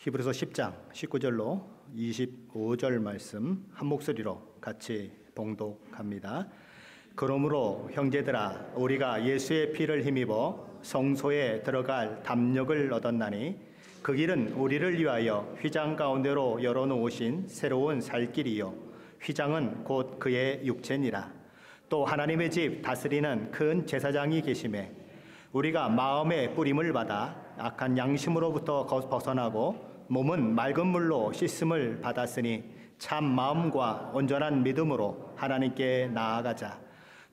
히브리서 10장 19절로 25절 말씀 한 목소리로 같이 봉독합니다. 그러므로 형제들아 우리가 예수의 피를 힘입어 성소에 들어갈 담력을 얻었나니 그 길은 우리를 위하여 휘장 가운데로 열어놓으신 새로운 살 길이요 휘장은 곧 그의 육체니라. 또 하나님의 집 다스리는 큰 제사장이 계심에 우리가 마음의 뿌림을 받아 악한 양심으로부터 벗어나고 몸은 맑은 물로 씻음을 받았으니 참 마음과 온전한 믿음으로 하나님께 나아가자.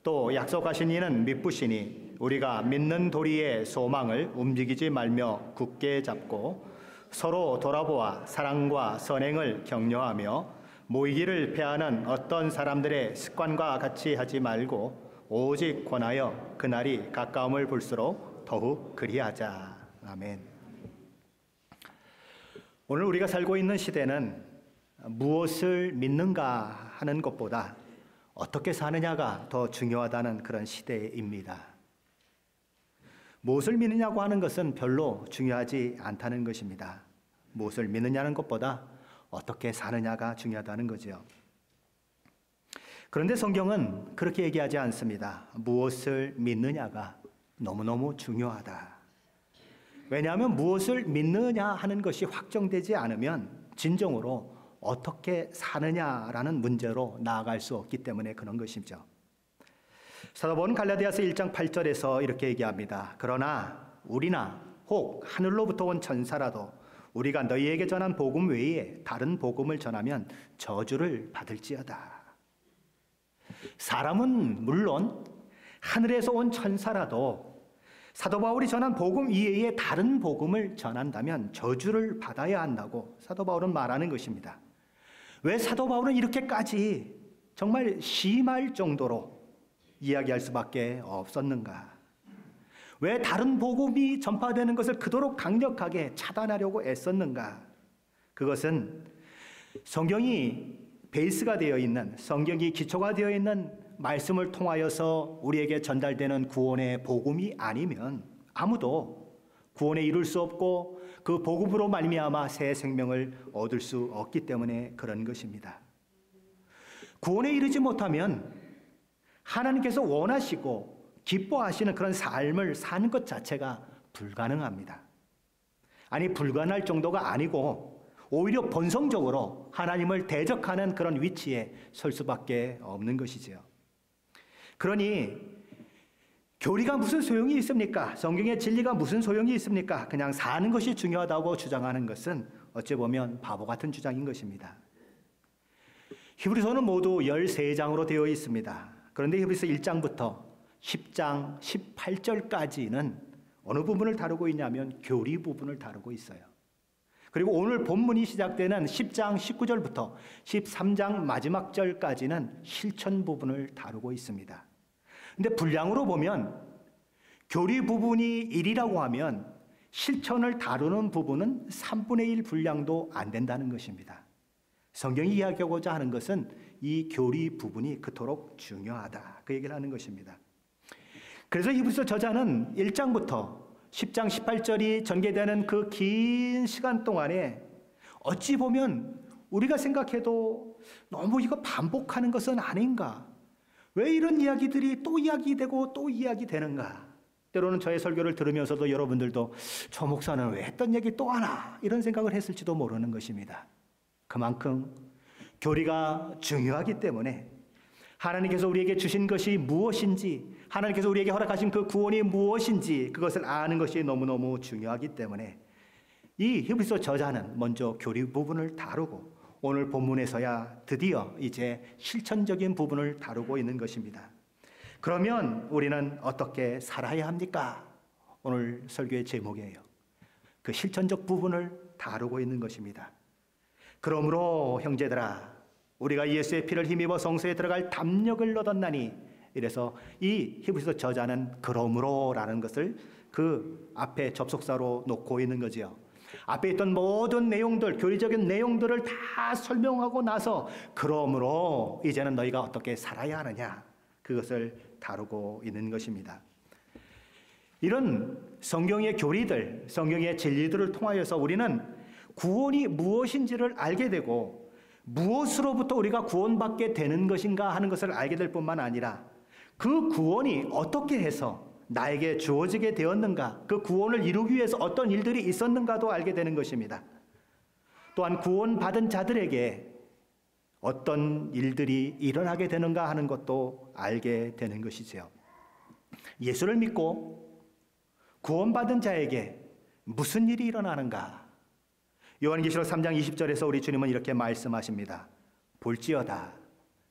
또 약속하신 이는 미쁘시니 우리가 믿는 도리의 소망을 움직이지 말며 굳게 잡고 서로 돌아보아 사랑과 선행을 격려하며 모이기를 패하는 어떤 사람들의 습관과 같이 하지 말고 오직 권하여 그날이 가까움을 볼수록 더욱 그리하자. 아멘. 오늘 우리가 살고 있는 시대는 무엇을 믿는가 하는 것보다 어떻게 사느냐가 더 중요하다는 그런 시대입니다. 무엇을 믿느냐고 하는 것은 별로 중요하지 않다는 것입니다. 무엇을 믿느냐는 것보다 어떻게 사느냐가 중요하다는 거죠. 그런데 성경은 그렇게 얘기하지 않습니다. 무엇을 믿느냐가 너무너무 중요하다. 왜냐하면 무엇을 믿느냐 하는 것이 확정되지 않으면 진정으로 어떻게 사느냐라는 문제로 나아갈 수 없기 때문에 그런 것이죠. 사도 바울은 갈라디아서 1장 8절에서 이렇게 얘기합니다. 그러나 우리나 혹 하늘로부터 온 천사라도 우리가 너희에게 전한 복음 외에 다른 복음을 전하면 저주를 받을지어다. 사람은 물론 하늘에서 온 천사라도 사도 바울이 전한 복음 이외에 다른 복음을 전한다면 저주를 받아야 한다고 사도 바울은 말하는 것입니다. 왜 사도 바울은 이렇게까지 정말 심할 정도로 이야기할 수밖에 없었는가? 왜 다른 복음이 전파되는 것을 그토록 강력하게 차단하려고 애썼는가? 그것은 성경이 베이스가 되어 있는, 성경이 기초가 되어 있는 말씀을 통하여서 우리에게 전달되는 구원의 복음이 아니면 아무도 구원에 이룰 수 없고 그 복음으로 말미암아 새 생명을 얻을 수 없기 때문에 그런 것입니다. 구원에 이르지 못하면 하나님께서 원하시고 기뻐하시는 그런 삶을 사는 것 자체가 불가능합니다. 아니, 불가능할 정도가 아니고 오히려 본성적으로 하나님을 대적하는 그런 위치에 설 수밖에 없는 것이지요. 그러니 교리가 무슨 소용이 있습니까? 성경의 진리가 무슨 소용이 있습니까? 그냥 사는 것이 중요하다고 주장하는 것은 어찌 보면 바보 같은 주장인 것입니다. 히브리서는 모두 13장으로 되어 있습니다. 그런데 히브리서 1장부터 10장 18절까지는 어느 부분을 다루고 있냐면 교리 부분을 다루고 있어요. 그리고 오늘 본문이 시작되는 10장 19절부터 13장 마지막 절까지는 실천 부분을 다루고 있습니다. 근데 분량으로 보면 교리 부분이 1이라고 하면 실천을 다루는 부분은 3분의 1 분량도 안 된다는 것입니다. 성경이 이야기하고자 하는 것은 이 교리 부분이 그토록 중요하다. 그 얘기를 하는 것입니다. 그래서 히브리서 저자는 1장부터 10장 18절이 전개되는 그 긴 시간 동안에 어찌 보면 우리가 생각해도 너무 이거 반복하는 것은 아닌가? 왜 이런 이야기들이 또 이야기되고 또 이야기되는가? 때로는 저의 설교를 들으면서도 여러분들도 저 목사는 왜 했던 얘기 또 하나? 이런 생각을 했을지도 모르는 것입니다. 그만큼 교리가 중요하기 때문에 하나님께서 우리에게 주신 것이 무엇인지, 하나님께서 우리에게 허락하신 그 구원이 무엇인지 그것을 아는 것이 너무너무 중요하기 때문에 이 히브리서 저자는 먼저 교리 부분을 다루고 오늘 본문에서야 드디어 이제 실천적인 부분을 다루고 있는 것입니다. 그러면 우리는 어떻게 살아야 합니까? 오늘 설교의 제목이에요. 그 실천적 부분을 다루고 있는 것입니다. 그러므로 형제들아 우리가 예수의 피를 힘입어 성소에 들어갈 담력을 얻었나니, 이래서 이 히브리서 저자는 그러므로라는 것을 그 앞에 접속사로 놓고 있는 거지요. 앞에 있던 모든 내용들, 교리적인 내용들을 다 설명하고 나서 그러므로 이제는 너희가 어떻게 살아야 하느냐, 그것을 다루고 있는 것입니다. 이런 성경의 교리들, 성경의 진리들을 통하여서 우리는 구원이 무엇인지를 알게 되고 무엇으로부터 우리가 구원받게 되는 것인가 하는 것을 알게 될 뿐만 아니라 그 구원이 어떻게 해서 나에게 주어지게 되었는가, 그 구원을 이루기 위해서 어떤 일들이 있었는가도 알게 되는 것입니다. 또한 구원받은 자들에게 어떤 일들이 일어나게 되는가 하는 것도 알게 되는 것이지요. 예수를 믿고 구원받은 자에게 무슨 일이 일어나는가? 요한계시록 3장 20절에서 우리 주님은 이렇게 말씀하십니다. 볼지어다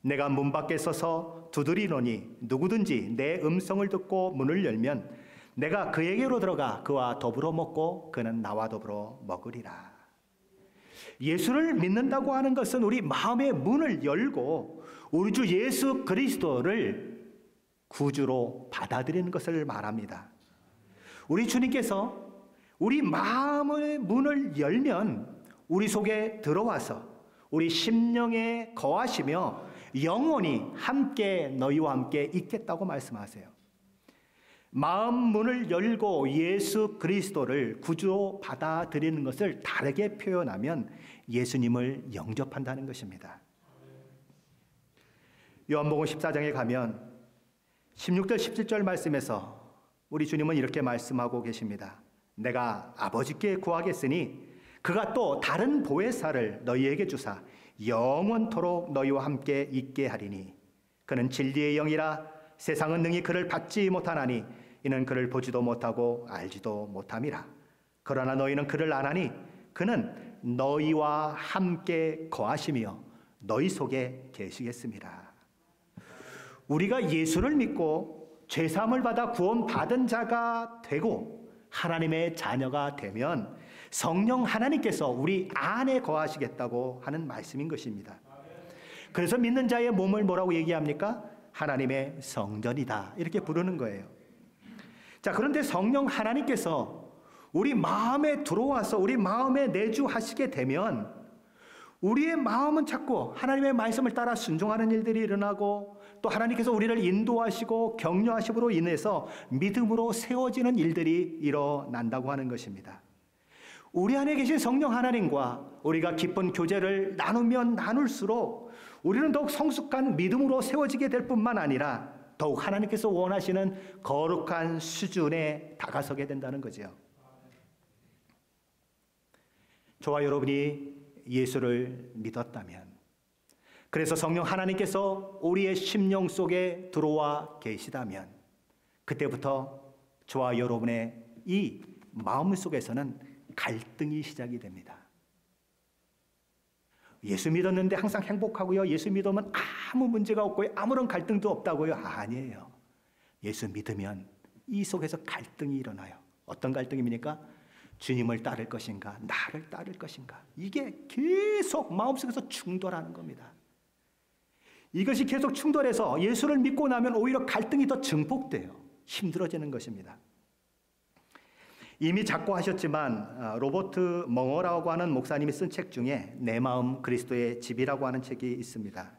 내가 문 밖에 서서 두드리노니 누구든지 내 음성을 듣고 문을 열면 내가 그에게로 들어가 그와 더불어 먹고 그는 나와 더불어 먹으리라. 예수를 믿는다고 하는 것은 우리 마음의 문을 열고 우리 주 예수 그리스도를 구주로 받아들이는 것을 말합니다. 우리 주님께서 우리 마음의 문을 열면 우리 속에 들어와서 우리 심령에 거하시며 영원히 함께 너희와 함께 있겠다고 말씀하세요. 마음 문을 열고 예수 그리스도를 구주로 받아들이는 것을 다르게 표현하면 예수님을 영접한다는 것입니다. 요한복음 14장에 가면 16절 17절 말씀에서 우리 주님은 이렇게 말씀하고 계십니다. 내가 아버지께 구하겠으니 그가 또 다른 보혜사를 너희에게 주사 영원토록 너희와 함께 있게 하리니 그는 진리의 영이라 세상은 능히 그를 받지 못하나니 이는 그를 보지도 못하고 알지도 못함이라. 그러나 너희는 그를 아나니 그는 너희와 함께 거하시며 너희 속에 계시겠습니다. 우리가 예수를 믿고 죄사함을 받아 구원받은 자가 되고 하나님의 자녀가 되면 성령 하나님께서 우리 안에 거하시겠다고 하는 말씀인 것입니다. 그래서 믿는 자의 몸을 뭐라고 얘기합니까? 하나님의 성전이다 이렇게 부르는 거예요. 자, 그런데 성령 하나님께서 우리 마음에 들어와서 우리 마음에 내주하시게 되면 우리의 마음은 자꾸 하나님의 말씀을 따라 순종하는 일들이 일어나고 또 하나님께서 우리를 인도하시고 격려하심으로 인해서 믿음으로 세워지는 일들이 일어난다고 하는 것입니다. 우리 안에 계신 성령 하나님과 우리가 깊은 교제를 나누면 나눌수록 우리는 더욱 성숙한 믿음으로 세워지게 될 뿐만 아니라 더욱 하나님께서 원하시는 거룩한 수준에 다가서게 된다는 거죠. 저와 여러분이 예수를 믿었다면, 그래서 성령 하나님께서 우리의 심령 속에 들어와 계시다면 그때부터 저와 여러분의 이 마음 속에서는 갈등이 시작이 됩니다. 예수 믿었는데 항상 행복하고요. 예수 믿으면 아무 문제가 없고요. 아무런 갈등도 없다고요. 아니에요. 예수 믿으면 이 속에서 갈등이 일어나요. 어떤 갈등입니까? 주님을 따를 것인가? 나를 따를 것인가? 이게 계속 마음속에서 충돌하는 겁니다. 이것이 계속 충돌해서 예수를 믿고 나면 오히려 갈등이 더 증폭돼요. 힘들어지는 것입니다. 이미 작고하셨지만 로버트 멍어라고 하는 목사님이 쓴 책 중에 내 마음 그리스도의 집이라고 하는 책이 있습니다.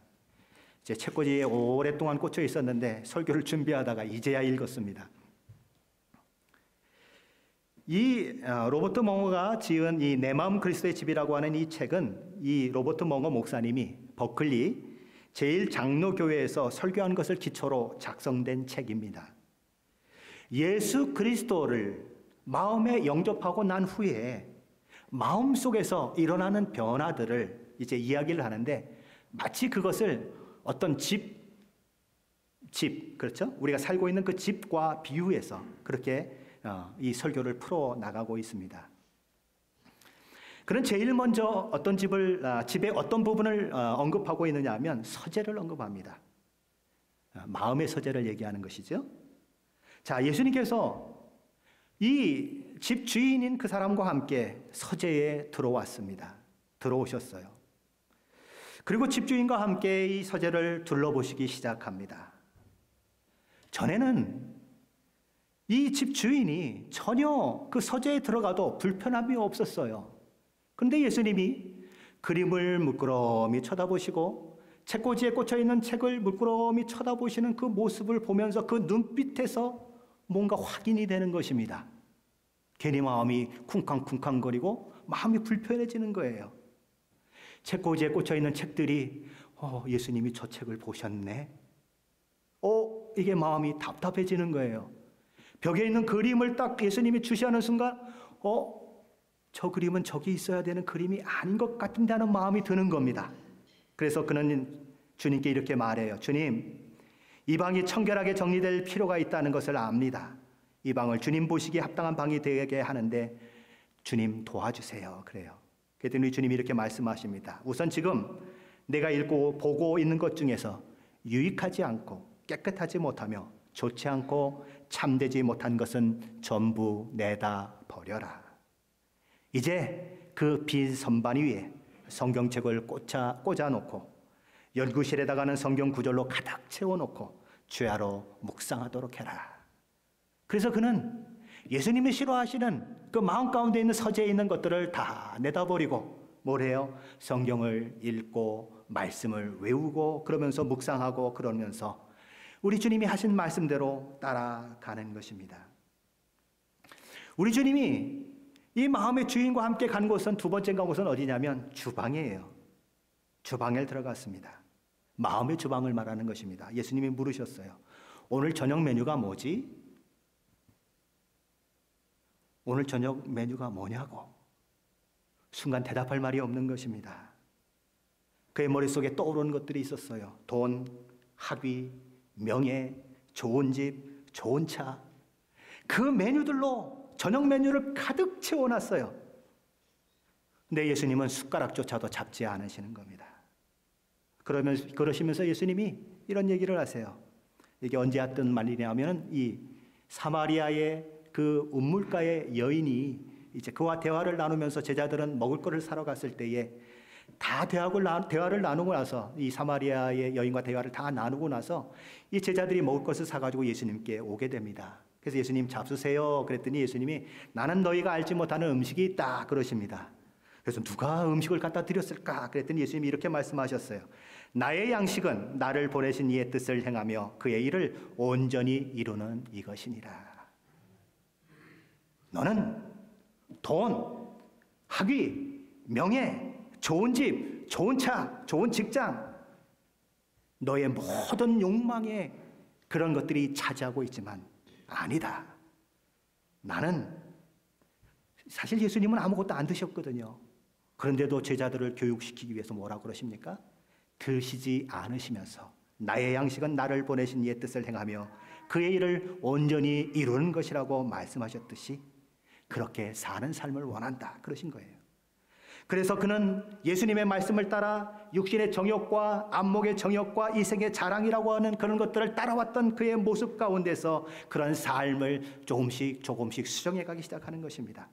제 책꽂이에 오랫동안 꽂혀 있었는데 설교를 준비하다가 이제야 읽었습니다. 이 로버트 멍어가 지은 이 내 마음 그리스도의 집이라고 하는 이 책은 이 로버트 멍어 목사님이 버클리 제1장로교회에서 설교한 것을 기초로 작성된 책입니다. 예수 그리스도를 마음에 영접하고 난 후에 마음속에서 일어나는 변화들을 이제 이야기를 하는데 마치 그것을 어떤 집, 그렇죠? 우리가 살고 있는 그 집과 비유해서 그렇게 이 설교를 풀어 나가고 있습니다. 그는 제일 먼저 어떤 집의 어떤 부분을 언급하고 있느냐 하면 서재를 언급합니다. 마음의 서재를 얘기하는 것이죠. 자, 예수님께서 이 집 주인인 그 사람과 함께 서재에 들어왔습니다. 들어오셨어요. 그리고 집주인과 함께 이 서재를 둘러보시기 시작합니다. 전에는 이 집주인이 전혀 그 서재에 들어가도 불편함이 없었어요. 그런데 예수님이 그림을 물끄러미 쳐다보시고 책꽂이에 꽂혀있는 책을 물끄러미 쳐다보시는 그 모습을 보면서 그 눈빛에서 뭔가 확인이 되는 것입니다. 괜히 마음이 쿵쾅쿵쾅거리고 마음이 불편해지는 거예요. 책꽂이에 꽂혀 있는 책들이 예수님이 저 책을 보셨네. 이게 마음이 답답해지는 거예요. 벽에 있는 그림을 딱 예수님이 주시하는 순간 저 그림은 저기 있어야 되는 그림이 아닌 것 같은데 하는 마음이 드는 겁니다. 그래서 그는 주님께 이렇게 말해요. 주님, 이 방이 청결하게 정리될 필요가 있다는 것을 압니다. 이 방을 주님 보시기에 합당한 방이 되게 하는데 주님 도와주세요. 그래요. 그랬더니 주님이 이렇게 말씀하십니다. 우선 지금 내가 읽고 보고 있는 것 중에서 유익하지 않고 깨끗하지 못하며 좋지 않고 참되지 못한 것은 전부 내다 버려라. 이제 그 빈 선반 위에 성경책을 꽂아놓고 연구실에다가는 성경 구절로 가득 채워놓고 주야로 묵상하도록 해라. 그래서 그는 예수님이 싫어하시는 그 마음 가운데 있는 서재에 있는 것들을 다 내다버리고 뭘 해요? 성경을 읽고 말씀을 외우고 그러면서 묵상하고 그러면서 우리 주님이 하신 말씀대로 따라가는 것입니다. 우리 주님이 이 마음의 주인과 함께 간 곳은 두 번째 간 곳은 어디냐면 주방이에요. 주방에 들어갔습니다. 마음의 주방을 말하는 것입니다. 예수님이 물으셨어요. 오늘 저녁 메뉴가 뭐지? 오늘 저녁 메뉴가 뭐냐고. 순간 대답할 말이 없는 것입니다. 그의 머릿속에 떠오르는 것들이 있었어요. 돈, 학위, 명예, 좋은 집, 좋은 차. 그 메뉴들로 저녁 메뉴를 가득 채워놨어요. 근데 예수님은 숟가락조차도 잡지 않으시는 겁니다. 그러시면서 예수님이 이런 얘기를 하세요. 이게 언제 했던 말이냐면 이 사마리아의 그 우물가의 여인이 이제 그와 대화를 나누면서 제자들은 먹을 것을 사러 갔을 때에 다 대화를 나누고 나서 이 사마리아의 여인과 대화를 다 나누고 나서 이 제자들이 먹을 것을 사가지고 예수님께 오게 됩니다. 그래서 예수님 잡수세요. 그랬더니 예수님이 나는 너희가 알지 못하는 음식이 있다 그러십니다. 그래서 누가 음식을 갖다 드렸을까? 그랬더니 예수님이 이렇게 말씀하셨어요. 나의 양식은 나를 보내신 이의 뜻을 행하며 그의 일을 온전히 이루는 이것이니라. 너는 돈, 학위, 명예, 좋은 집, 좋은 차, 좋은 직장, 너의 모든 욕망에 그런 것들이 차지하고 있지만 아니다. 나는 사실 예수님은 아무것도 안 드셨거든요. 그런데도 제자들을 교육시키기 위해서 뭐라고 그러십니까? 드시지 않으시면서 나의 양식은 나를 보내신 이의 뜻을 행하며 그의 일을 온전히 이루는 것이라고 말씀하셨듯이 그렇게 사는 삶을 원한다 그러신 거예요. 그래서 그는 예수님의 말씀을 따라 육신의 정욕과 안목의 정욕과 이생의 자랑이라고 하는 그런 것들을 따라왔던 그의 모습 가운데서 그런 삶을 조금씩 수정해 가기 시작하는 것입니다.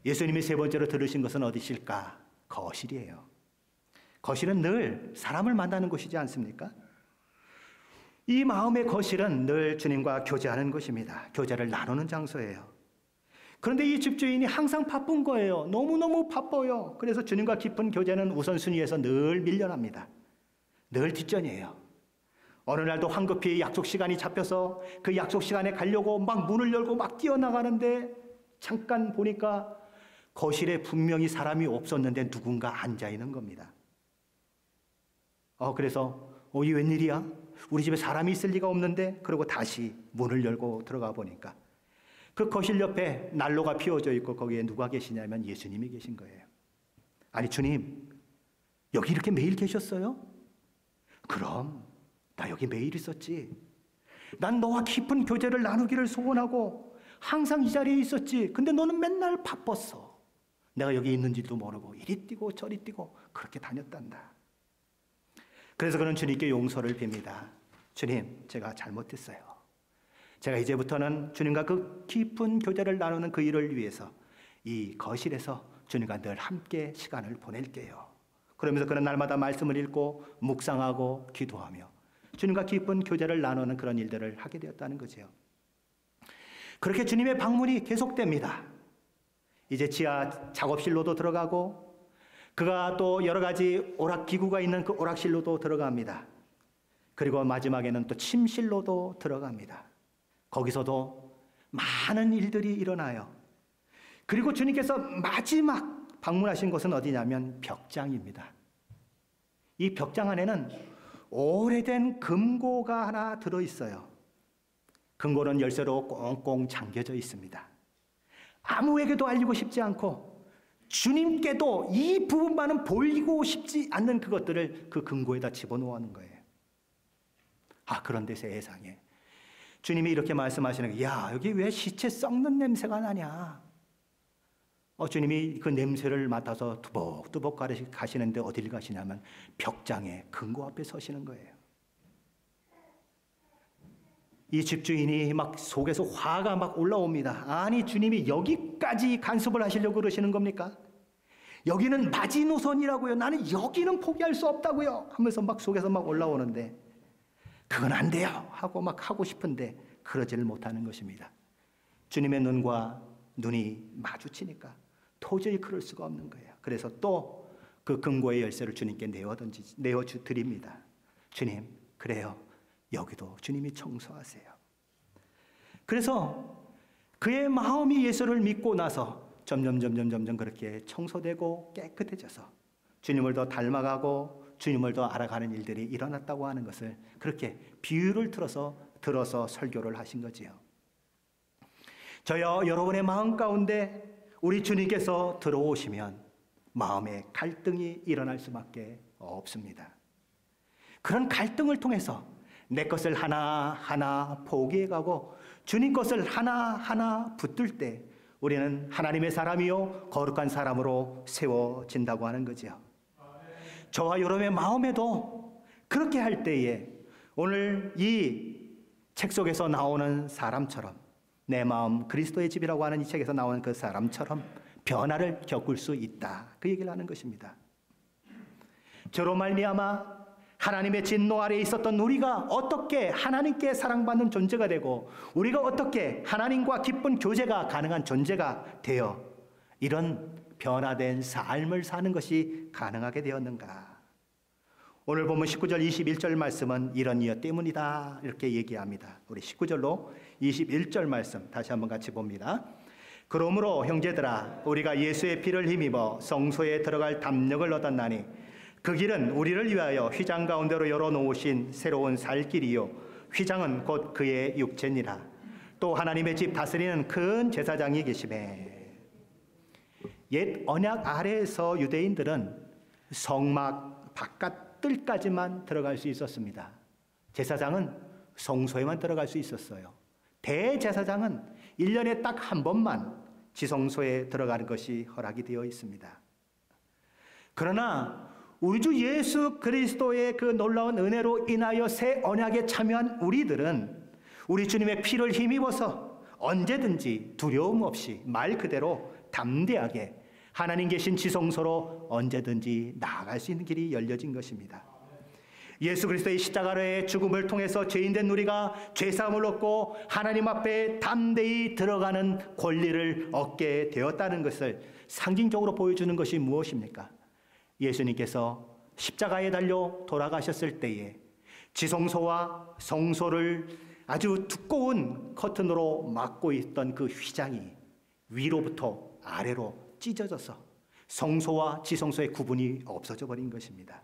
예수님이 세 번째로 들으신 것은 어디실까? 거실이에요. 거실은 늘 사람을 만나는 곳이지 않습니까? 이 마음의 거실은 늘 주님과 교제하는 곳입니다. 교제를 나누는 장소예요. 그런데 이 집주인이 항상 바쁜 거예요. 너무너무 바빠요. 그래서 주님과 깊은 교제는 우선순위에서 늘 밀려납니다. 늘 뒷전이에요. 어느 날도 황급히 약속 시간이 잡혀서 그 약속 시간에 가려고 막 문을 열고 막 뛰어나가는데 잠깐 보니까 거실에 분명히 사람이 없었는데 누군가 앉아 있는 겁니다. 그래서 이 웬일이야? 우리 집에 사람이 있을 리가 없는데 그러고 다시 문을 열고 들어가 보니까 그 거실 옆에 난로가 피워져 있고 거기에 누가 계시냐면 예수님이 계신 거예요. 아니 주님, 여기 이렇게 매일 계셨어요? 그럼 나 여기 매일 있었지. 난 너와 깊은 교제를 나누기를 소원하고 항상 이 자리에 있었지. 근데 너는 맨날 바빴어. 내가 여기 있는지도 모르고 이리 뛰고 저리 뛰고 그렇게 다녔단다. 그래서 그는 주님께 용서를 빕니다. 주님, 제가 잘못했어요. 제가 이제부터는 주님과 그 깊은 교제를 나누는 그 일을 위해서 이 거실에서 주님과 늘 함께 시간을 보낼게요. 그러면서 그는 날마다 말씀을 읽고 묵상하고 기도하며 주님과 깊은 교제를 나누는 그런 일들을 하게 되었다는 거죠. 그렇게 주님의 방문이 계속됩니다. 이제 지하 작업실로도 들어가고 그가 또 여러 가지 오락기구가 있는 그 오락실로도 들어갑니다. 그리고 마지막에는 또 침실로도 들어갑니다. 거기서도 많은 일들이 일어나요. 그리고 주님께서 마지막 방문하신 곳은 어디냐면 벽장입니다. 이 벽장 안에는 오래된 금고가 하나 들어있어요. 금고는 열쇠로 꽁꽁 잠겨져 있습니다. 아무에게도 알리고 싶지 않고 주님께도 이 부분만은 보이고 싶지 않는 그것들을 그 금고에다 집어넣는 거예요. 그런데 세상에 주님이 이렇게 말씀하시는 거예요. 야, 여기 왜 시체 썩는 냄새가 나냐? 주님이 그 냄새를 맡아서 두벅두벅 가시는데 어딜 가시냐면 벽장에 금고 앞에 서시는 거예요. 이 집주인이 막 속에서 화가 막 올라옵니다. 아니, 주님이 여기까지 간섭을 하시려고 그러시는 겁니까? 여기는 마지노선이라고요. 나는 여기는 포기할 수 없다고요. 하면서 막 속에서 막 올라오는데 그건 안 돼요 하고 막 하고 싶은데 그러지를 못하는 것입니다. 주님의 눈과 눈이 마주치니까 도저히 그럴 수가 없는 거예요. 그래서 또 그 금고의 열쇠를 주님께 내어드립니다. 주님, 그래요. 여기도 주님이 청소하세요. 그래서 그의 마음이 예수를 믿고 나서 점점 그렇게 청소되고 깨끗해져서 주님을 더 닮아가고 주님을 더 알아가는 일들이 일어났다고 하는 것을 그렇게 비유를 들어서 설교를 하신 거지요. 저여 여러분의 마음 가운데 우리 주님께서 들어오시면 마음에 갈등이 일어날 수밖에 없습니다. 그런 갈등을 통해서 내 것을 하나하나 포기해가고 주님 것을 하나하나 붙들 때 우리는 하나님의 사람이요 거룩한 사람으로 세워진다고 하는 거죠. 저와 여러분의 마음에도 그렇게 할 때에 오늘 이 책 속에서 나오는 사람처럼 내 마음 그리스도의 집이라고 하는 이 책에서 나오는 그 사람처럼 변화를 겪을 수 있다. 그 얘기를 하는 것입니다. 저로 말미암아 하나님의 진노 아래에 있었던 우리가 어떻게 하나님께 사랑받는 존재가 되고 우리가 어떻게 하나님과 기쁜 교제가 가능한 존재가 되어 이런 변화된 삶을 사는 것이 가능하게 되었는가? 오늘 보면 19절 21절 말씀은 이런 이유 때문이다 이렇게 얘기합니다. 우리 19절로 21절 말씀 다시 한번 같이 봅니다. 그러므로 형제들아 우리가 예수의 피를 힘입어 성소에 들어갈 담력을 얻었나니 그 길은 우리를 위하여 휘장 가운데로 열어놓으신 새로운 살 길이요 휘장은 곧 그의 육체니라. 또 하나님의 집 다스리는 큰 제사장이 계시매. 옛 언약 아래에서 유대인들은 성막 바깥 뜰까지만 들어갈 수 있었습니다. 제사장은 성소에만 들어갈 수 있었어요. 대제사장은 1년에 딱 한 번만 지성소에 들어가는 것이 허락이 되어 있습니다. 그러나 우리 주 예수 그리스도의 그 놀라운 은혜로 인하여 새 언약에 참여한 우리들은 우리 주님의 피를 힘입어서 언제든지 두려움 없이 말 그대로 담대하게 하나님 계신 지성소로 언제든지 나아갈 수 있는 길이 열려진 것입니다. 예수 그리스도의 십자가의 죽음을 통해서 죄인된 우리가 죄사함을 얻고 하나님 앞에 담대히 들어가는 권리를 얻게 되었다는 것을 상징적으로 보여주는 것이 무엇입니까? 예수님께서 십자가에 달려 돌아가셨을 때에 지성소와 성소를 아주 두꺼운 커튼으로 막고 있던 그 휘장이 위로부터 아래로 찢어져서 성소와 지성소의 구분이 없어져 버린 것입니다.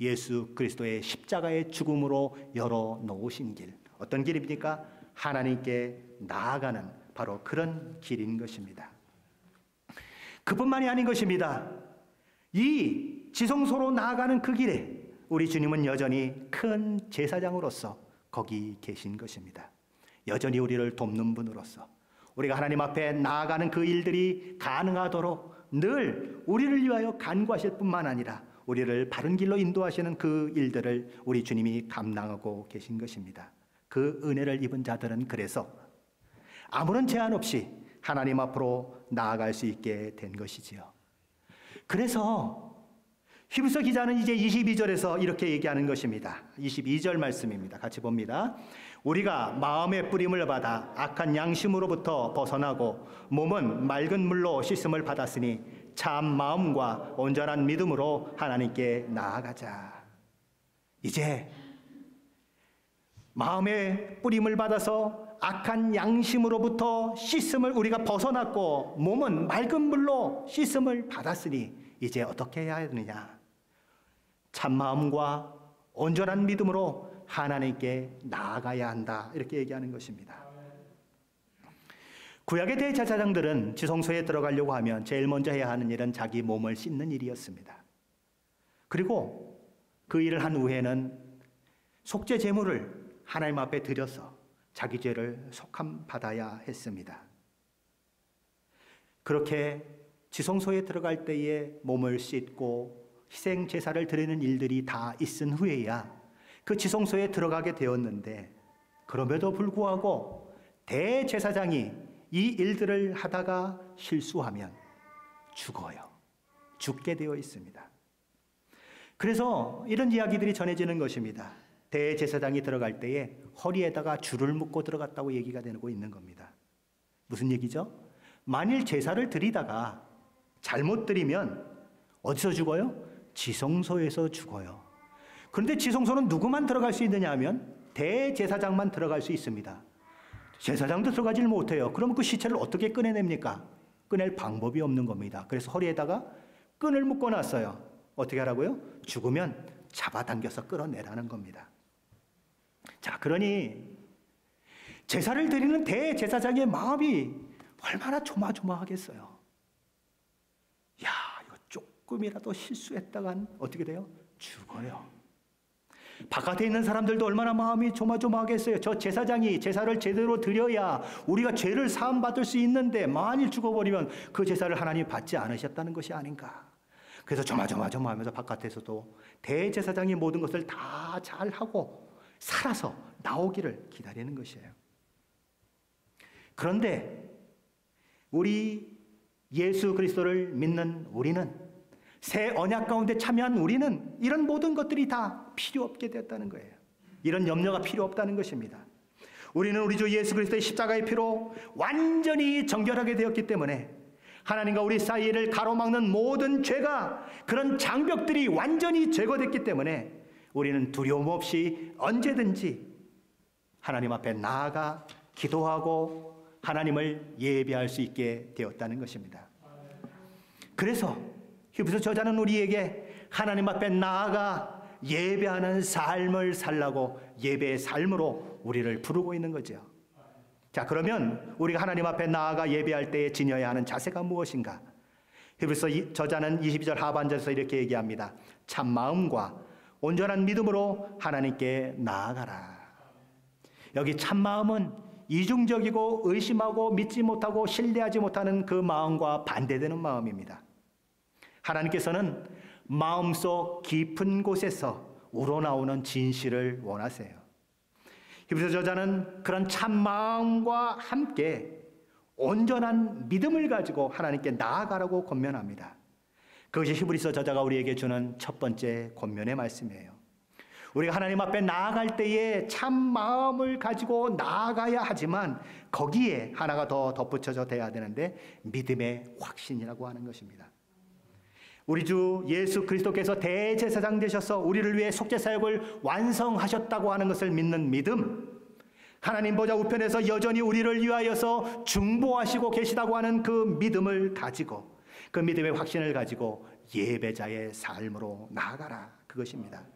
예수 그리스도의 십자가의 죽음으로 열어놓으신 길, 어떤 길입니까? 하나님께 나아가는 바로 그런 길인 것입니다. 그뿐만이 아닌 것입니다. 이 지성소로 나아가는 그 길에 우리 주님은 여전히 큰 제사장으로서 거기 계신 것입니다. 여전히 우리를 돕는 분으로서 우리가 하나님 앞에 나아가는 그 일들이 가능하도록 늘 우리를 위하여 간구하실 뿐만 아니라 우리를 바른 길로 인도하시는 그 일들을 우리 주님이 감당하고 계신 것입니다. 그 은혜를 입은 자들은 그래서 아무런 제한 없이 하나님 앞으로 나아갈 수 있게 된 것이지요. 그래서 히브리서 기자는 이제 22절에서 이렇게 얘기하는 것입니다. 22절 말씀입니다. 같이 봅니다. 우리가 마음의 뿌림을 받아 악한 양심으로부터 벗어나고 몸은 맑은 물로 씻음을 받았으니 참 마음과 온전한 믿음으로 하나님께 나아가자. 이제 마음의 뿌림을 받아서 악한 양심으로부터 씻음을 우리가 벗어났고 몸은 맑은 물로 씻음을 받았으니 이제 어떻게 해야 하느냐? 참마음과 온전한 믿음으로 하나님께 나아가야 한다. 이렇게 얘기하는 것입니다. 구약의 대제사장들은 지성소에 들어가려고 하면 제일 먼저 해야 하는 일은 자기 몸을 씻는 일이었습니다. 그리고 그 일을 한 후에는 속죄 제물을 하나님 앞에 드려서 자기 죄를 속함 받아야 했습니다. 그렇게 지성소에 들어갈 때에 몸을 씻고 희생 제사를 드리는 일들이 다 있은 후에야 그 지성소에 들어가게 되었는데, 그럼에도 불구하고 대제사장이 이 일들을 하다가 실수하면 죽어요. 죽게 되어 있습니다. 그래서 이런 이야기들이 전해지는 것입니다. 대제사장이 들어갈 때에 허리에다가 줄을 묶고 들어갔다고 얘기가 되고 있는 겁니다. 무슨 얘기죠? 만일 제사를 드리다가 잘못 드리면 어디서 죽어요? 지성소에서 죽어요. 그런데 지성소는 누구만 들어갈 수 있느냐 하면 대제사장만 들어갈 수 있습니다. 제사장도 들어가질 못해요. 그럼 그 시체를 어떻게 꺼내냅니까? 꺼낼 방법이 없는 겁니다. 그래서 허리에다가 끈을 묶어놨어요. 어떻게 하라고요? 죽으면 잡아당겨서 끌어내라는 겁니다. 자, 그러니 제사를 드리는 대제사장의 마음이 얼마나 조마조마하겠어요. 야, 이거 조금이라도 실수했다간 어떻게 돼요? 죽어요. 바깥에 있는 사람들도 얼마나 마음이 조마조마하겠어요. 저 제사장이 제사를 제대로 드려야 우리가 죄를 사함받을 수 있는데 만일 죽어버리면 그 제사를 하나님이 받지 않으셨다는 것이 아닌가. 그래서 조마조마하면서 바깥에서도 대제사장이 모든 것을 다 잘하고 살아서 나오기를 기다리는 것이에요. 그런데 우리 예수 그리스도를 믿는 우리는, 새 언약 가운데 참여한 우리는 이런 모든 것들이 다 필요 없게 되었다는 거예요. 이런 염려가 필요 없다는 것입니다. 우리는 우리 주 예수 그리스도의 십자가의 피로 완전히 정결하게 되었기 때문에 하나님과 우리 사이를 가로막는 모든 죄가, 그런 장벽들이 완전히 제거됐기 때문에 우리는 두려움 없이 언제든지 하나님 앞에 나아가 기도하고 하나님을 예배할 수 있게 되었다는 것입니다. 그래서 히브리서 저자는 우리에게 하나님 앞에 나아가 예배하는 삶을 살라고 예배의 삶으로 우리를 부르고 있는 거죠. 자, 그러면 우리가 하나님 앞에 나아가 예배할 때에 지녀야 하는 자세가 무엇인가? 히브리서 저자는 22절 하반절에서 이렇게 얘기합니다. 참 마음과 온전한 믿음으로 하나님께 나아가라. 여기 참 마음은 이중적이고 의심하고 믿지 못하고 신뢰하지 못하는 그 마음과 반대되는 마음입니다. 하나님께서는 마음속 깊은 곳에서 우러나오는 진실을 원하세요. 히브리서 저자는 그런 참 마음과 함께 온전한 믿음을 가지고 하나님께 나아가라고 권면합니다. 그것이 히브리서 저자가 우리에게 주는 첫 번째 권면의 말씀이에요. 우리가 하나님 앞에 나아갈 때에 참 마음을 가지고 나아가야 하지만 거기에 하나가 더 덧붙여져 돼야 되는데 믿음의 확신이라고 하는 것입니다. 우리 주 예수 그리스도께서 대제사장 되셔서 우리를 위해 속죄 사역을 완성하셨다고 하는 것을 믿는 믿음, 하나님 보좌 우편에서 여전히 우리를 위하여서 중보하시고 계시다고 하는 그 믿음을 가지고, 그 믿음의 확신을 가지고 예배자의 삶으로 나아가라, 그것입니다.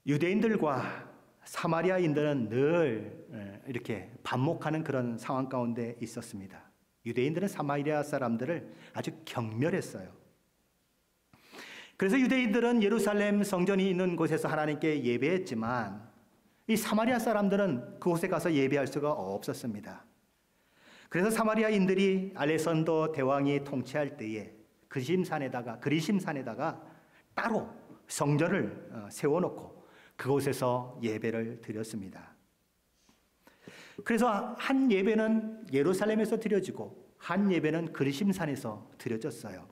유대인들과 사마리아인들은 늘 이렇게 반목하는 그런 상황 가운데 있었습니다. 유대인들은 사마리아 사람들을 아주 경멸했어요. 그래서 유대인들은 예루살렘 성전이 있는 곳에서 하나님께 예배했지만 이 사마리아 사람들은 그곳에 가서 예배할 수가 없었습니다. 그래서 사마리아인들이 알렉산더 대왕이 통치할 때에 그리심산에다가 따로 성전을 세워놓고 그곳에서 예배를 드렸습니다. 그래서 한 예배는 예루살렘에서 드려지고 한 예배는 그리심산에서 드려졌어요.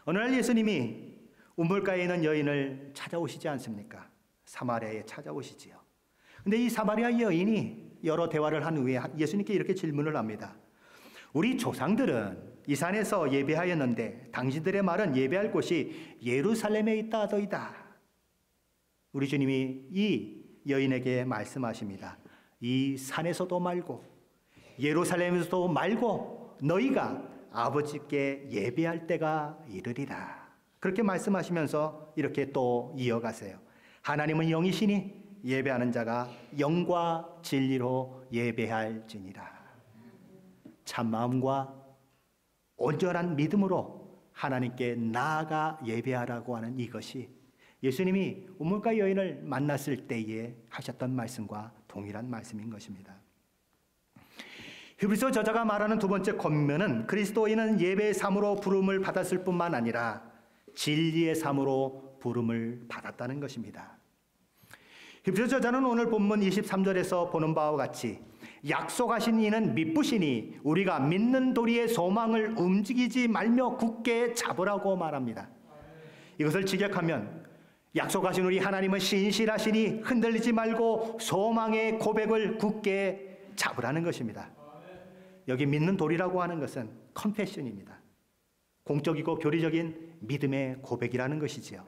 어느 날 예수님이 우물가에 있는 여인을 찾아오시지 않습니까? 사마리아에 찾아오시지요. 근데 이 사마리아 여인이 여러 대화를 한 후에 예수님께 이렇게 질문을 합니다. 우리 조상들은 이 산에서 예배하였는데 당신들의 말은 예배할 곳이 예루살렘에 있다 하더이다. 우리 주님이 이 여인에게 말씀하십니다. 이 산에서도 말고 예루살렘에서도 말고 너희가 아버지께 예배할 때가 이르리라. 그렇게 말씀하시면서 이렇게 또 이어가세요. 하나님은 영이시니 예배하는 자가 영과 진리로 예배할지니라. 참마음과 온전한 믿음으로 하나님께 나아가 예배하라고 하는 이것이 예수님이 우물가 여인을 만났을 때에 하셨던 말씀과 동일한 말씀인 것입니다. 히브리서 저자가 말하는 두 번째 권면은 그리스도인은 예배의 삶으로 부름을 받았을 뿐만 아니라 진리의 삶으로 부름을 받았다는 것입니다. 히브리서 저자는 오늘 본문 23절에서 보는 바와 같이 약속하신 이는 미쁘시니 우리가 믿는 도리의 소망을 움직이지 말며 굳게 잡으라고 말합니다. 이것을 직역하면 약속하신 우리 하나님은 신실하시니 흔들리지 말고 소망의 고백을 굳게 잡으라는 것입니다. 여기 믿는 도리라고 하는 것은 컨페션입니다. 공적이고 교리적인 믿음의 고백이라는 것이지요.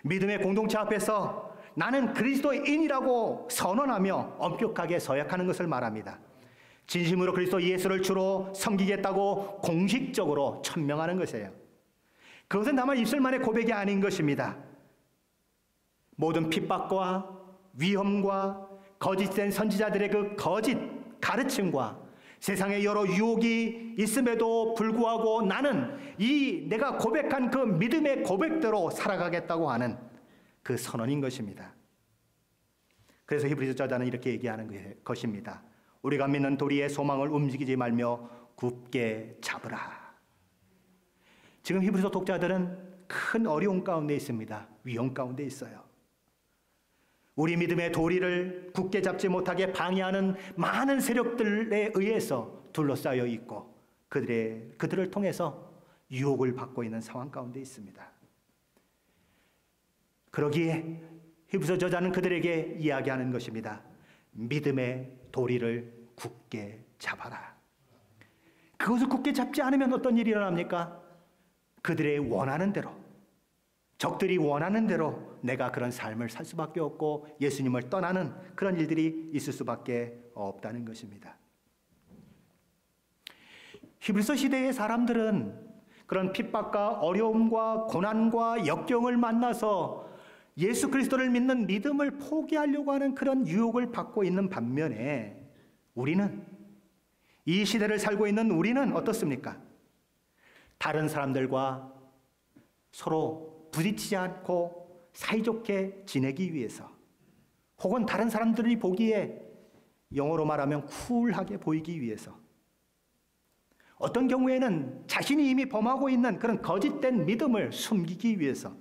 믿음의 공동체 앞에서 나는 그리스도인이라고 선언하며 엄격하게 서약하는 것을 말합니다. 진심으로 그리스도 예수를 주로 섬기겠다고 공식적으로 천명하는 것이에요. 그것은 다만 입술만의 고백이 아닌 것입니다. 모든 핍박과 위험과 거짓된 선지자들의 그 거짓 가르침과 세상에 여러 유혹이 있음에도 불구하고 나는 이 내가 고백한 그 믿음의 고백대로 살아가겠다고 하는 그 선언인 것입니다. 그래서 히브리서 저자는 이렇게 얘기하는 것입니다. 우리가 믿는 도리의 소망을 움직이지 말며 굳게 잡으라. 지금 히브리서 독자들은 큰 어려움 가운데 있습니다. 위험 가운데 있어요. 우리 믿음의 도리를 굳게 잡지 못하게 방해하는 많은 세력들에 의해서 둘러싸여 있고 그들을 통해서 유혹을 받고 있는 상황 가운데 있습니다. 그러기에 히브리서 저자는 그들에게 이야기하는 것입니다. 믿음의 도리를 굳게 잡아라. 그것을 굳게 잡지 않으면 어떤 일이 일어납니까? 그들의 원하는 대로, 적들이 원하는 대로 내가 그런 삶을 살 수밖에 없고 예수님을 떠나는 그런 일들이 있을 수밖에 없다는 것입니다. 히브리서 시대의 사람들은 그런 핍박과 어려움과 고난과 역경을 만나서 예수 그리스도를 믿는 믿음을 포기하려고 하는 그런 유혹을 받고 있는 반면에 우리는, 이 시대를 살고 있는 우리는 어떻습니까? 다른 사람들과 서로 부딪히지 않고 사이좋게 지내기 위해서, 혹은 다른 사람들이 보기에 영어로 말하면 쿨하게 보이기 위해서, 어떤 경우에는 자신이 이미 범하고 있는 그런 거짓된 믿음을 숨기기 위해서,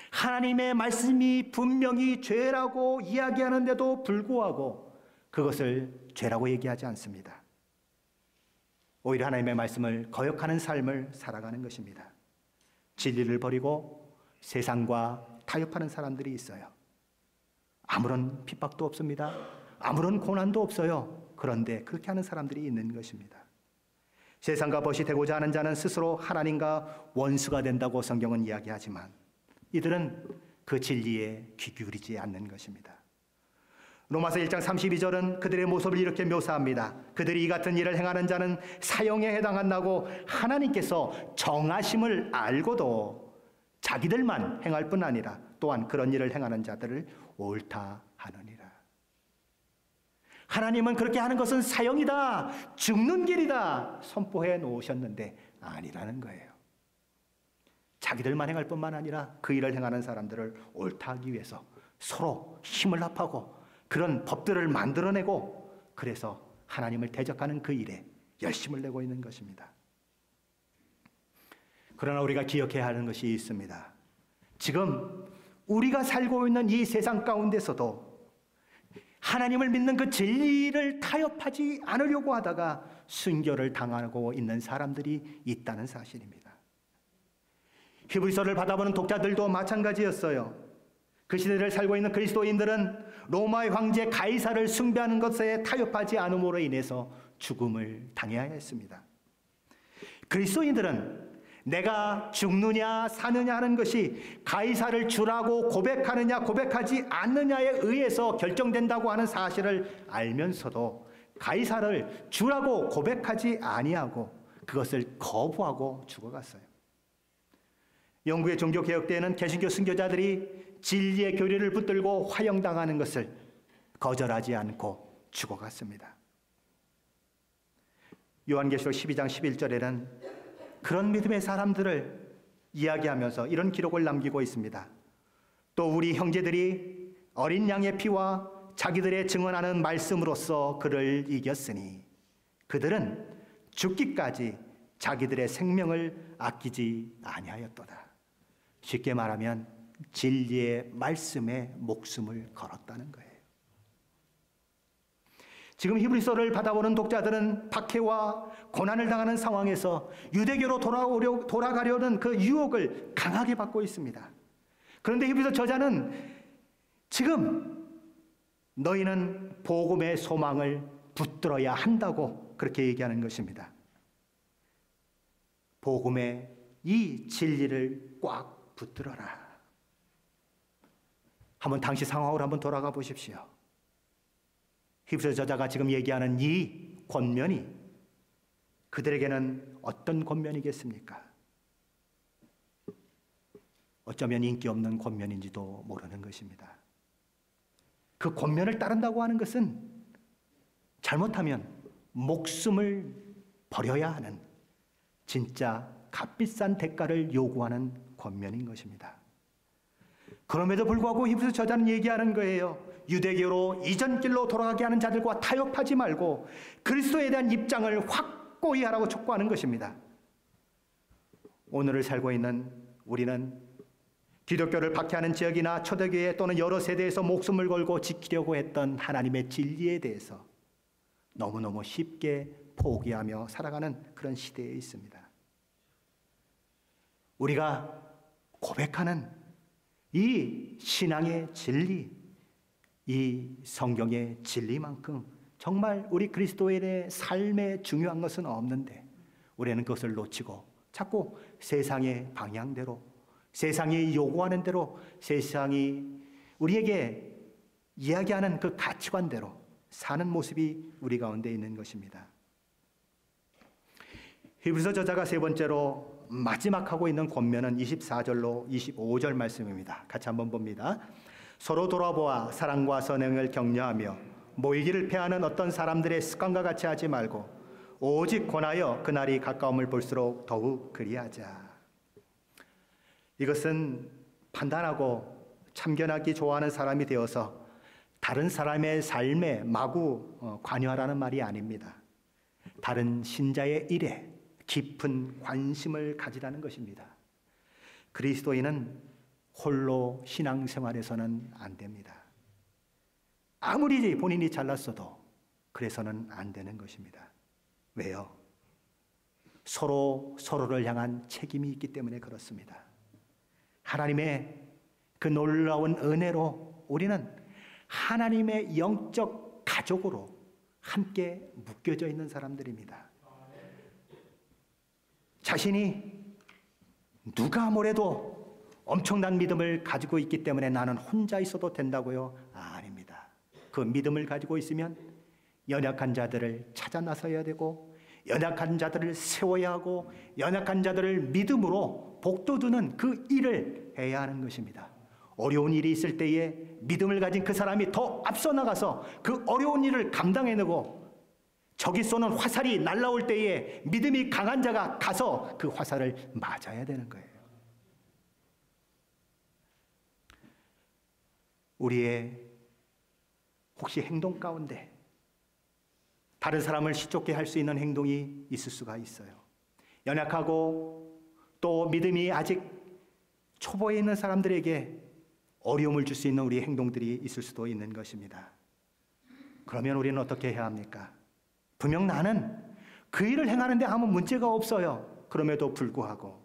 하나님의 말씀이 분명히 죄라고 이야기하는데도 불구하고 그것을 죄라고 얘기하지 않습니다. 오히려 하나님의 말씀을 거역하는 삶을 살아가는 것입니다. 진리를 버리고 세상과 타협하는 사람들이 있어요. 아무런 핍박도 없습니다. 아무런 고난도 없어요. 그런데 그렇게 하는 사람들이 있는 것입니다. 세상과 벗이 되고자 하는 자는 스스로 하나님과 원수가 된다고 성경은 이야기하지만 이들은 그 진리에 귀 기울이지 않는 것입니다. 로마서 1장 32절은 그들의 모습을 이렇게 묘사합니다. 그들이 이 같은 일을 행하는 자는 사형에 해당한다고 하나님께서 정하심을 알고도 자기들만 행할 뿐 아니라 또한 그런 일을 행하는 자들을 옳다 하느니라. 하나님은 그렇게 하는 것은 사형이다, 죽는 길이다 선포해 놓으셨는데 아니라는 거예요. 자기들만 행할 뿐만 아니라 그 일을 행하는 사람들을 옳다 하기 위해서 서로 힘을 합하고 그런 법들을 만들어내고 그래서 하나님을 대적하는 그 일에 열심을 내고 있는 것입니다. 그러나 우리가 기억해야 하는 것이 있습니다. 지금 우리가 살고 있는 이 세상 가운데서도 하나님을 믿는 그 진리를 타협하지 않으려고 하다가 순교를 당하고 있는 사람들이 있다는 사실입니다. 히브리서를 받아보는 독자들도 마찬가지였어요. 그 시대를 살고 있는 그리스도인들은 로마의 황제 가이사를 숭배하는 것에 타협하지 않음으로 인해서 죽음을 당해야 했습니다. 그리스도인들은 내가 죽느냐 사느냐 하는 것이 가이사를 주라고 고백하느냐 고백하지 않느냐에 의해서 결정된다고 하는 사실을 알면서도 가이사를 주라고 고백하지 아니하고 그것을 거부하고 죽어갔어요. 영국의 종교개혁 때에는 개신교 순교자들이 진리의 교리를 붙들고 화형당하는 것을 거절하지 않고 죽어갔습니다. 요한계시록 12장 11절에는 그런 믿음의 사람들을 이야기하면서 이런 기록을 남기고 있습니다. 또 우리 형제들이 어린 양의 피와 자기들의 증언하는 말씀으로써 그를 이겼으니 그들은 죽기까지 자기들의 생명을 아끼지 아니하였도다. 쉽게 말하면 진리의 말씀에 목숨을 걸었다는 거예요. 지금 히브리서를 받아보는 독자들은 박해와 고난을 당하는 상황에서 유대교로 돌아가려는 그 유혹을 강하게 받고 있습니다. 그런데 히브리서 저자는 지금 너희는 복음의 소망을 붙들어야 한다고 그렇게 얘기하는 것입니다. 복음의 이 진리를 꽉 붙들어라. 한번 당시 상황으로 한번 돌아가 보십시오. 히브리서 저자가 지금 얘기하는 이 권면이 그들에게는 어떤 권면이겠습니까? 어쩌면 인기 없는 권면인지도 모르는 것입니다. 그 권면을 따른다고 하는 것은 잘못하면 목숨을 버려야 하는 진짜 값비싼 대가를 요구하는 권면인 것입니다. 그럼에도 불구하고 히브리서 저자는 얘기하는 거예요. 유대교로 이전 길로 돌아가게 하는 자들과 타협하지 말고 그리스도에 대한 입장을 확고히 하라고 촉구하는 것입니다. 오늘을 살고 있는 우리는 기독교를 박해하는 지역이나 초대교회 또는 여러 세대에서 목숨을 걸고 지키려고 했던 하나님의 진리에 대해서 너무너무 쉽게 포기하며 살아가는 그런 시대에 있습니다. 우리가 고백하는 이 신앙의 진리, 이 성경의 진리만큼 정말 우리 그리스도인의 삶에 중요한 것은 없는데 우리는 그것을 놓치고 자꾸 세상의 방향대로, 세상이 요구하는 대로, 세상이 우리에게 이야기하는 그 가치관대로 사는 모습이 우리 가운데 있는 것입니다. 히브리서 저자가 세 번째로 마지막 하고 있는 권면은 24절로 25절 말씀입니다. 같이 한번 봅니다. 서로 돌아보아 사랑과 선행을 격려하며 모이기를 패하는 어떤 사람들의 습관과 같이 하지 말고 오직 권하여 그날이 가까움을 볼수록 더욱 그리하자. 이것은 판단하고 참견하기 좋아하는 사람이 되어서 다른 사람의 삶에 마구 관여하라는 말이 아닙니다. 다른 신자의 일에 깊은 관심을 가지라는 것입니다. 그리스도인은 홀로 신앙생활에서는 안 됩니다. 아무리 본인이 잘났어도 그래서는 안 되는 것입니다. 왜요? 서로를 향한 책임이 있기 때문에 그렇습니다. 하나님의 그 놀라운 은혜로 우리는 하나님의 영적 가족으로 함께 묶여져 있는 사람들입니다. 자신이 누가 뭐래도 엄청난 믿음을 가지고 있기 때문에 나는 혼자 있어도 된다고요? 아닙니다. 그 믿음을 가지고 있으면 연약한 자들을 찾아 나서야 되고 연약한 자들을 세워야 하고 연약한 자들을 믿음으로 복돋우는 그 일을 해야 하는 것입니다. 어려운 일이 있을 때에 믿음을 가진 그 사람이 더 앞서 나가서 그 어려운 일을 감당해내고 적이 쏘는 화살이 날아올 때에 믿음이 강한 자가 가서 그 화살을 맞아야 되는 거예요. 우리의 혹시 행동 가운데 다른 사람을 시쫓게 할 수 있는 행동이 있을 수가 있어요. 연약하고 또 믿음이 아직 초보에 있는 사람들에게 어려움을 줄 수 있는 우리의 행동들이 있을 수도 있는 것입니다. 그러면 우리는 어떻게 해야 합니까? 분명 나는 그 일을 행하는데 아무 문제가 없어요. 그럼에도 불구하고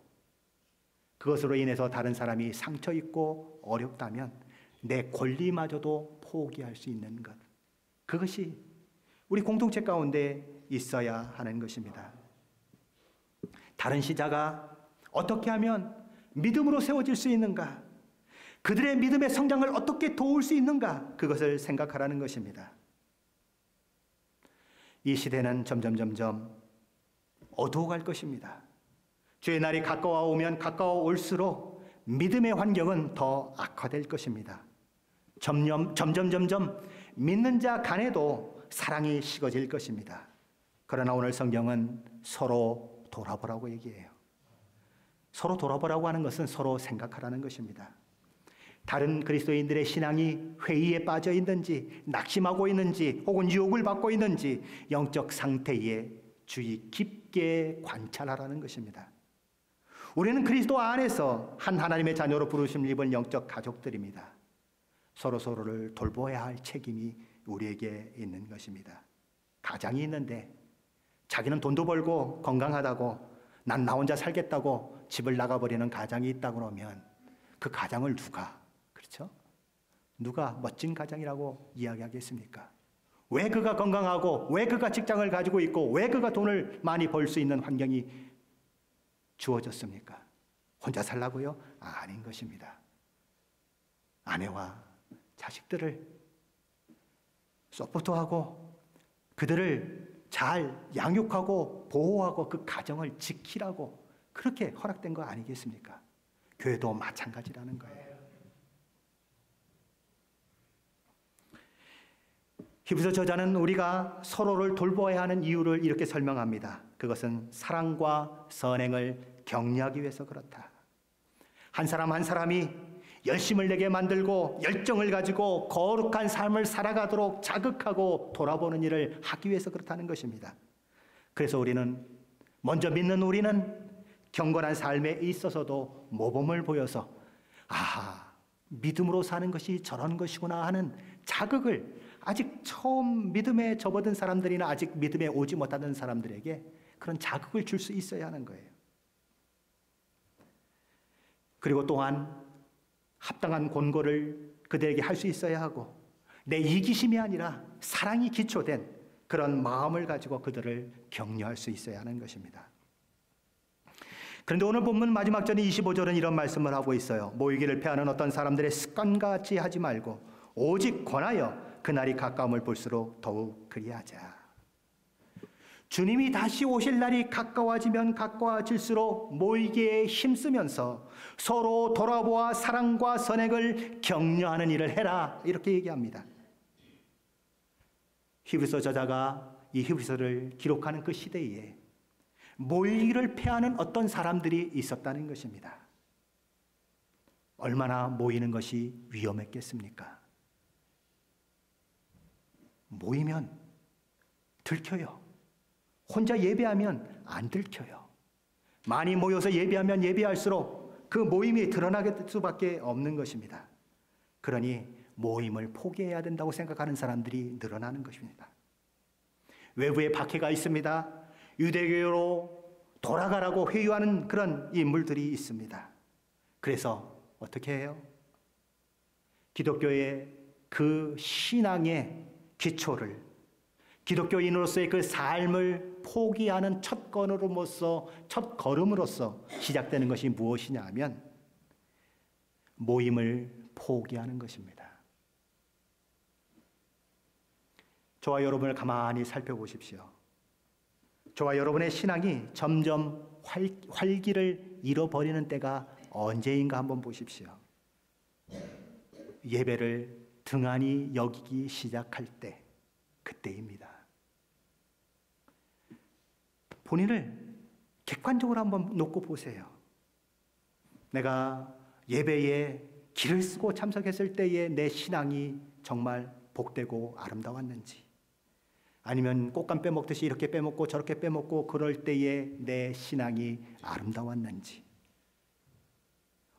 그것으로 인해서 다른 사람이 상처 입고 어렵다면 내 권리마저도 포기할 수 있는 것, 그것이 우리 공동체 가운데 있어야 하는 것입니다. 다른 시자가 어떻게 하면 믿음으로 세워질 수 있는가? 그들의 믿음의 성장을 어떻게 도울 수 있는가? 그것을 생각하라는 것입니다. 이 시대는 점점 어두워갈 것입니다. 주의 날이 가까워오면 가까워올수록 믿음의 환경은 더 악화될 것입니다. 점점 믿는 자 간에도 사랑이 식어질 것입니다. 그러나 오늘 성경은 서로 돌아보라고 얘기해요. 서로 돌아보라고 하는 것은 서로 생각하라는 것입니다. 다른 그리스도인들의 신앙이 회의에 빠져 있는지, 낙심하고 있는지, 혹은 유혹을 받고 있는지 영적 상태에 주의 깊게 관찰하라는 것입니다. 우리는 그리스도 안에서 한 하나님의 자녀로 부르심 입은 영적 가족들입니다. 서로를 돌보아야 할 책임이 우리에게 있는 것입니다. 가장이 있는데 자기는 돈도 벌고 건강하다고, 난 나 혼자 살겠다고 집을 나가버리는 가장이 있다고 그러면 그 가장을 누가 멋진 가장이라고 이야기하겠습니까? 왜 그가 건강하고, 왜 그가 직장을 가지고 있고, 왜 그가 돈을 많이 벌 수 있는 환경이 주어졌습니까? 혼자 살라고요? 아닌 것입니다. 아내와 자식들을 서포트하고 그들을 잘 양육하고 보호하고 그 가정을 지키라고 그렇게 허락된 거 아니겠습니까? 교회도 마찬가지라는 거예요. 히브리서 저자는 우리가 서로를 돌보아야 하는 이유를 이렇게 설명합니다. 그것은 사랑과 선행을 격려하기 위해서 그렇다. 한 사람 한 사람이 열심을 내게 만들고 열정을 가지고 거룩한 삶을 살아가도록 자극하고 돌아보는 일을 하기 위해서 그렇다는 것입니다. 그래서 우리는 먼저 믿는 우리는 경건한 삶에 있어서도 모범을 보여서 믿음으로 사는 것이 저런 것이구나 하는 자극을 아직 처음 믿음에 접어든 사람들이나 아직 믿음에 오지 못하는 사람들에게 그런 자극을 줄 수 있어야 하는 거예요. 그리고 또한 합당한 권고를 그들에게 할 수 있어야 하고, 내 이기심이 아니라 사랑이 기초된 그런 마음을 가지고 그들을 격려할 수 있어야 하는 것입니다. 그런데 오늘 본문 마지막 절인 25절은 이런 말씀을 하고 있어요. 모이기를 패하는 어떤 사람들의 습관과 같이 하지 말고 오직 권하여 그날이 가까움을 볼수록 더욱 그리하자. 주님이 다시 오실 날이 가까워지면 가까워질수록 모이기에 힘쓰면서 서로 돌아보아 사랑과 선행을 격려하는 일을 해라, 이렇게 얘기합니다. 히브리서 저자가 이 히브리서를 기록하는 그 시대에 모이기를 패하는 어떤 사람들이 있었다는 것입니다. 얼마나 모이는 것이 위험했겠습니까? 모이면 들켜요. 혼자 예배하면 안 들켜요. 많이 모여서 예배하면 예배할수록 그 모임이 드러나게 될 수밖에 없는 것입니다. 그러니 모임을 포기해야 된다고 생각하는 사람들이 늘어나는 것입니다. 외부에 박해가 있습니다. 유대교로 돌아가라고 회유하는 그런 인물들이 있습니다. 그래서 어떻게 해요? 기독교의 그 신앙의 기초를, 기독교인으로서의 그 삶을 포기하는 첫 걸음으로서 시작되는 것이 무엇이냐 하면 모임을 포기하는 것입니다. 저와 여러분을 가만히 살펴보십시오. 저와 여러분의 신앙이 점점 활기를 잃어버리는 때가 언제인가 한번 보십시오. 예배를 등한히 여기기 시작할 때, 그때입니다. 본인을 객관적으로 한번 놓고 보세요. 내가 예배에 길을 쓰고 참석했을 때에 내 신앙이 정말 복되고 아름다웠는지, 아니면 꽃감 빼먹듯이 이렇게 빼먹고 저렇게 빼먹고 그럴 때에 내 신앙이 아름다웠는지,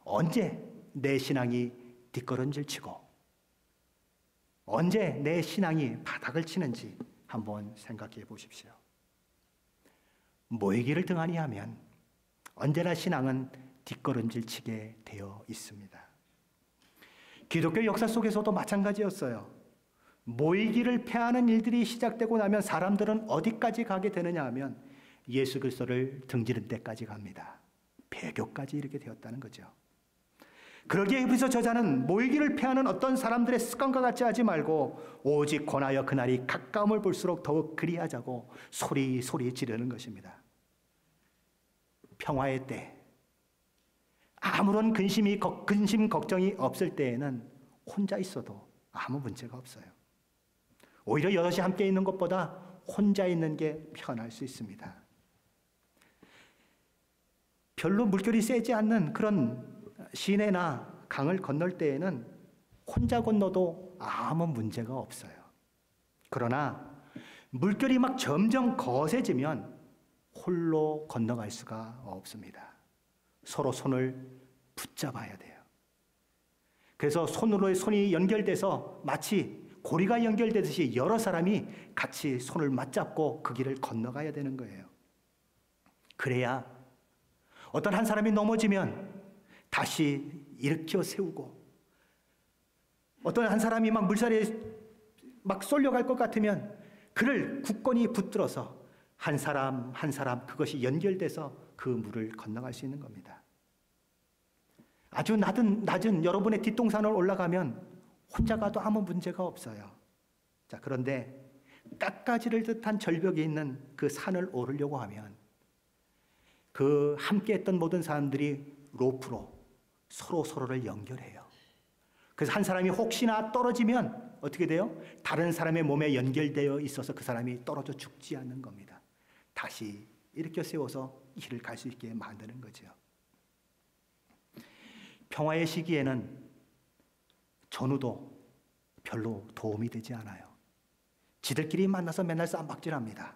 언제 내 신앙이 뒷걸음질 치고 언제 내 신앙이 바닥을 치는지 한번 생각해 보십시오. 모이기를 등한히 하면 언제나 신앙은 뒷걸음질 치게 되어 있습니다. 기독교 역사 속에서도 마찬가지였어요. 모이기를 패하는 일들이 시작되고 나면 사람들은 어디까지 가게 되느냐 하면 예수 그리스도를 등지는 데까지 갑니다. 배교까지 이르게 되었다는 거죠. 그러기에 히브리서 저자는 모이기를 피하는 어떤 사람들의 습관과 같이 하지 말고 오직 권하여 그날이 가까움을 볼수록 더욱 그리하자고 소리 지르는 것입니다. 평화의 때, 아무런 근심 걱정이 없을 때에는 혼자 있어도 아무 문제가 없어요. 오히려 여럿이 함께 있는 것보다 혼자 있는 게 편할 수 있습니다. 별로 물결이 세지 않는 그런 시내나 강을 건널 때에는 혼자 건너도 아무 문제가 없어요. 그러나 물결이 막 점점 거세지면 홀로 건너갈 수가 없습니다. 서로 손을 붙잡아야 돼요. 그래서 손으로 손이 연결돼서 마치 고리가 연결되듯이 여러 사람이 같이 손을 맞잡고 그 길을 건너가야 되는 거예요. 그래야 어떤 한 사람이 넘어지면 다시 일으켜 세우고, 어떤 한 사람이 막 물살에 막 쏠려갈 것 같으면 그를 굳건히 붙들어서 한 사람 한 사람 그것이 연결돼서 그 물을 건너갈 수 있는 겁니다. 아주 낮은 여러분의 뒷동산을 올라가면 혼자 가도 아무 문제가 없어요. 자, 그런데 깎아지를 듯한 절벽에 있는 그 산을 오르려고 하면 그 함께 했던 모든 사람들이 로프로 서로를 연결해요. 그래서 한 사람이 혹시나 떨어지면 어떻게 돼요? 다른 사람의 몸에 연결되어 있어서 그 사람이 떨어져 죽지 않는 겁니다. 다시 일으켜 세워서 길을 갈 수 있게 만드는 거죠. 평화의 시기에는 전우도 별로 도움이 되지 않아요. 지들끼리 만나서 맨날 쌈박질합니다.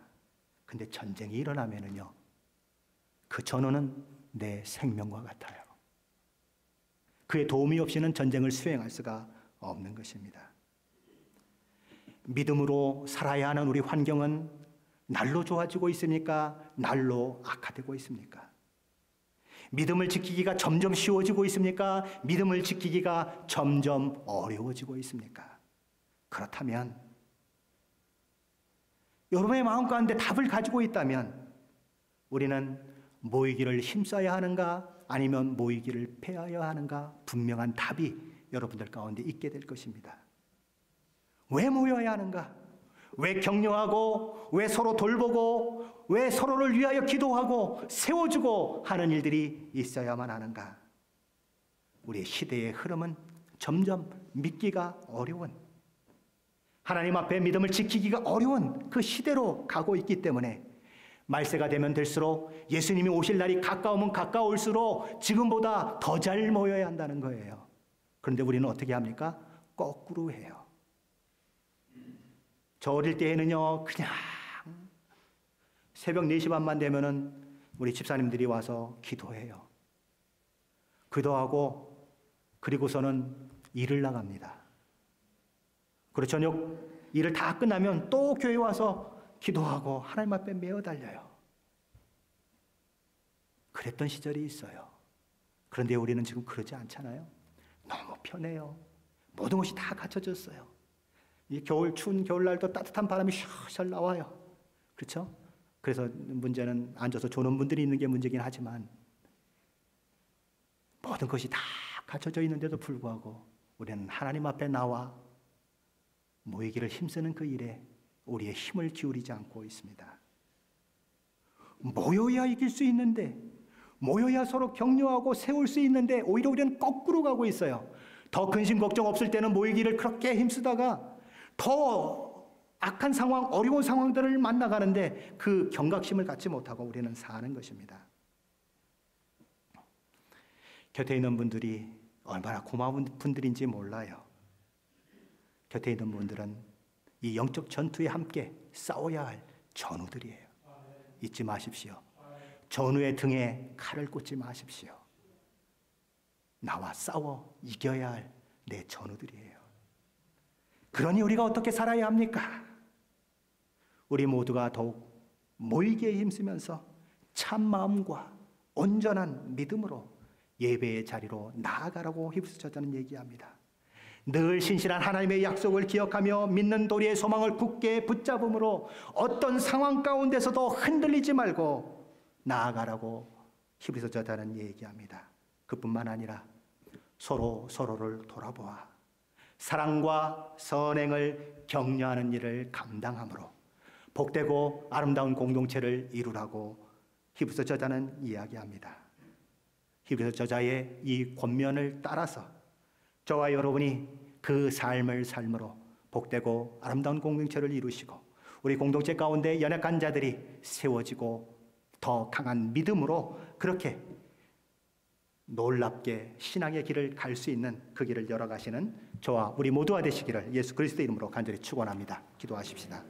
근데 전쟁이 일어나면은요, 그 전우는 내 생명과 같아요. 그의 도움이 없이는 전쟁을 수행할 수가 없는 것입니다. 믿음으로 살아야 하는 우리 환경은 날로 좋아지고 있습니까? 날로 악화되고 있습니까? 믿음을 지키기가 점점 쉬워지고 있습니까? 믿음을 지키기가 점점 어려워지고 있습니까? 그렇다면 여러분의 마음 가운데 답을 가지고 있다면 우리는 모이기를 힘써야 하는가 아니면 모이기를 패하여야 하는가 분명한 답이 여러분들 가운데 있게 될 것입니다. 왜 모여야 하는가? 왜 격려하고, 왜 서로 돌보고, 왜 서로를 위하여 기도하고 세워주고 하는 일들이 있어야만 하는가? 우리의 시대의 흐름은 점점 믿기가 어려운, 하나님 앞에 믿음을 지키기가 어려운 그 시대로 가고 있기 때문에 말세가 되면 될수록, 예수님이 오실 날이 가까우면 가까울수록 지금보다 더 잘 모여야 한다는 거예요. 그런데 우리는 어떻게 합니까? 거꾸로 해요. 저 어릴 때에는요, 그냥 새벽 4시 반만 되면은 우리 집사님들이 와서 기도해요. 기도하고 그리고서는 일을 나갑니다. 그리고 저녁 일을 다 끝나면 또 교회 와서 기도하고 하나님 앞에 매어 달려요. 그랬던 시절이 있어요. 그런데 우리는 지금 그러지 않잖아요. 너무 편해요. 모든 것이 다 갖춰졌어요. 이 추운 겨울날도 따뜻한 바람이 샤샤 나와요. 그렇죠? 그래서 문제는 앉아서 조는 분들이 있는 게 문제긴 하지만 모든 것이 다 갖춰져 있는데도 불구하고 우리는 하나님 앞에 나와 모이기를 힘쓰는 그 일에 우리의 힘을 기울이지 않고 있습니다. 모여야 이길 수 있는데, 모여야 서로 격려하고 세울 수 있는데 오히려 우리는 거꾸로 가고 있어요. 더 근심 걱정 없을 때는 모이기를 그렇게 힘쓰다가 더 악한 상황, 어려운 상황들을 만나가는데 그 경각심을 갖지 못하고 우리는 사는 것입니다. 곁에 있는 분들이 얼마나 고마운 분들인지 몰라요. 곁에 있는 분들은 이 영적 전투에 함께 싸워야 할 전우들이에요. 잊지 마십시오. 전우의 등에 칼을 꽂지 마십시오. 나와 싸워 이겨야 할 내 전우들이에요. 그러니 우리가 어떻게 살아야 합니까? 우리 모두가 더욱 모이기에 힘쓰면서 참 마음과 온전한 믿음으로 예배의 자리로 나아가라고 히브리서 저자는 얘기합니다. 늘 신실한 하나님의 약속을 기억하며 믿는 도리의 소망을 굳게 붙잡음으로 어떤 상황 가운데서도 흔들리지 말고 나아가라고 히브리서 저자는 얘기합니다. 그뿐만 아니라 서로를 돌아보아 사랑과 선행을 격려하는 일을 감당함으로 복되고 아름다운 공동체를 이루라고 히브리서 저자는 이야기합니다. 히브리서 저자의 이 권면을 따라서 저와 여러분이 그 삶을 삶으로 복되고 아름다운 공동체를 이루시고 우리 공동체 가운데 연약한 자들이 세워지고 더 강한 믿음으로 그렇게 놀랍게 신앙의 길을 갈 수 있는 그 길을 열어가시는 저와 우리 모두가 되시기를 예수 그리스도의 이름으로 간절히 축원합니다. 기도하십시다.